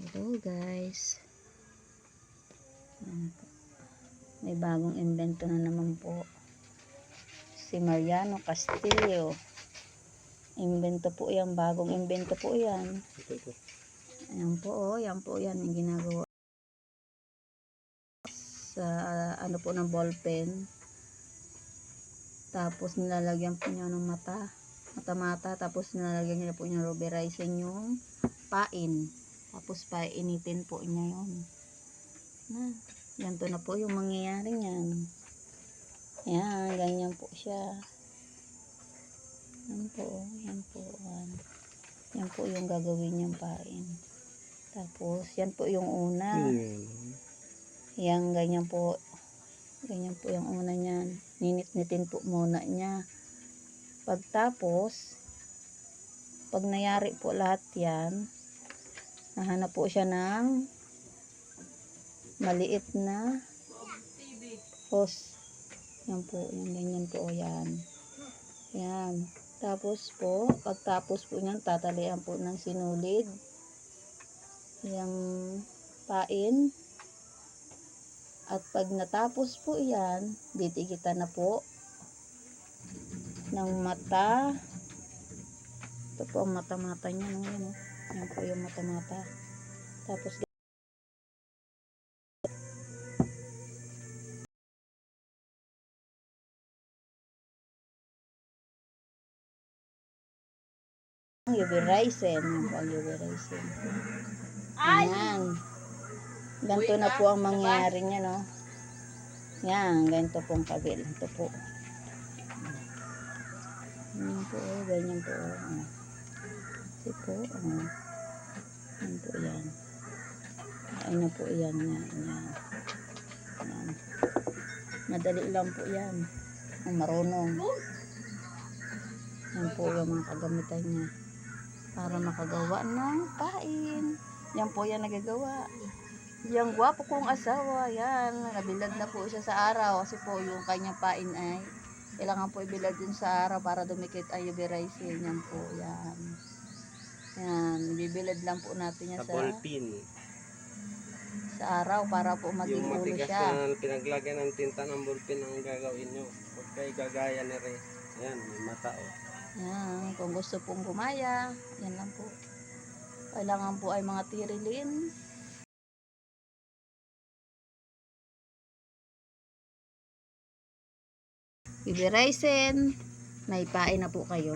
Hello guys. May bagong invento na naman po. Si Mariano Castillo. Invento po yan. Bagong invento po yan. Ayan po oh. Yan po yan. Yung ginagawa sa ano po ng ballpen. Tapos nilalagyan po niya ng mata-mata. Tapos nilalagyan niya po niya rubberizing yung pain. Tapos painitin po niya yun. Ganito na po yung mangyayari niyan. Yan, ganyan po siya. Yan po, yan po. Yan po yung gagawin niyang pain. Tapos, yan po yung una. Yan, ganyan po. Ganyan po yung una niyan. Ninit-nitin po muna niya. Pagtapos, pag nayari po lahat yan, nahanap po siya ng maliit na hose. Yan po, yung ganyan po, yan. Yan. Tapos po, pagtapos po niyan, tatalian po ng sinulid. Yung pain. At pag natapos po yan, ditigitan na po ng mata. Ito po ang mata-mata niya. No? Yan, no? Yan po yung mata-mata. Tapos UV resin. Yan po ang UV resin. Ayan. Ganito na po ang mangyayari niya, no? Yan, ganito pong kabil. Ito po. Yan po, ganyan po. Ito po. Yan po yan. Ay na po yan. Yan. Madali lang po yan. Ang marunong. Yan po yung mga kagamitan niya. Para makagawa ng pain. Yan po yan nagagawa. Yung gwapo kong asawa, yan, nabilad na po siya sa araw kasi po yung kanyang pain ay kailangan po ibilad yun sa araw para dumikit ay UV resin. Yan po, yan. Yan, bibilad lang po natin yan sa ballpen. Sa araw para po maging ulo siya. Yung matigas na pinaglagyan ng tinta ng ballpen ang gagawin nyo. Huwag kayo gagaya ni Re. Yan, may mata o. Yan, kung gusto pong gumaya, yan lang po. Kailangan po ay mga tirilin. UV resin. May pain na po kayo.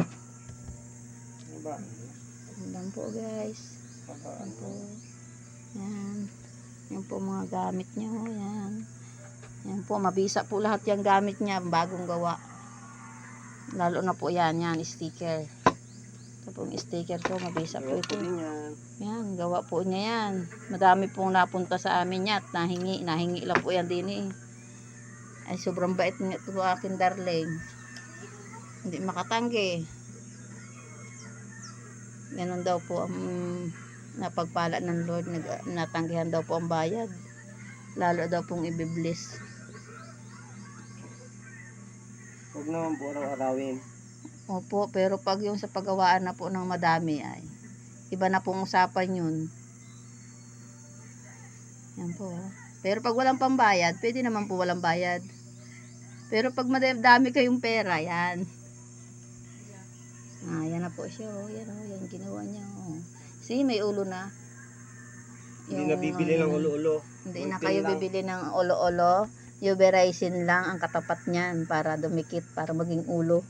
Yan lang po guys. Yan po. Yan. Yan po mga gamit nyo. Yan. Yan po. Mabisa po lahat yung gamit niya. Bagong gawa. Lalo na po yan. Yan. Sticker. Ito pong sticker ko. Mabisa po ito. Yan. Gawa po niya yan. Madami pong napunta sa amin yan. At nahingi. Nahingi lang po yan din eh. Ay sobrang bait nga ito akin darling. Hindi makatanggi. Ganun daw po ang napagpala ng Lord. Natanggihan daw po ang bayad. Lalo daw pong ibibless. Huwag naman po araw-arawin. Opo, pero pag yung sa paggawaan na po ng madami ay iba na pong usapan yun. Yan po. Pero pag walang pambayad, pwede naman po walang bayad. Pero pag madami kayong pera, yan. Yan na po siya. Yan yan ginawa niya. See, may ulo na. Hindi na bibili ng ulo-ulo. Hindi na kayo bibili ng ulo-ulo. UV resin lang ang katapat niyan para dumikit, para maging ulo.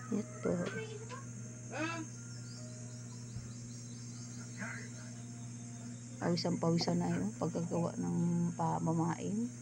Ito. Pawisan na yun pagkagawa ng pamamain.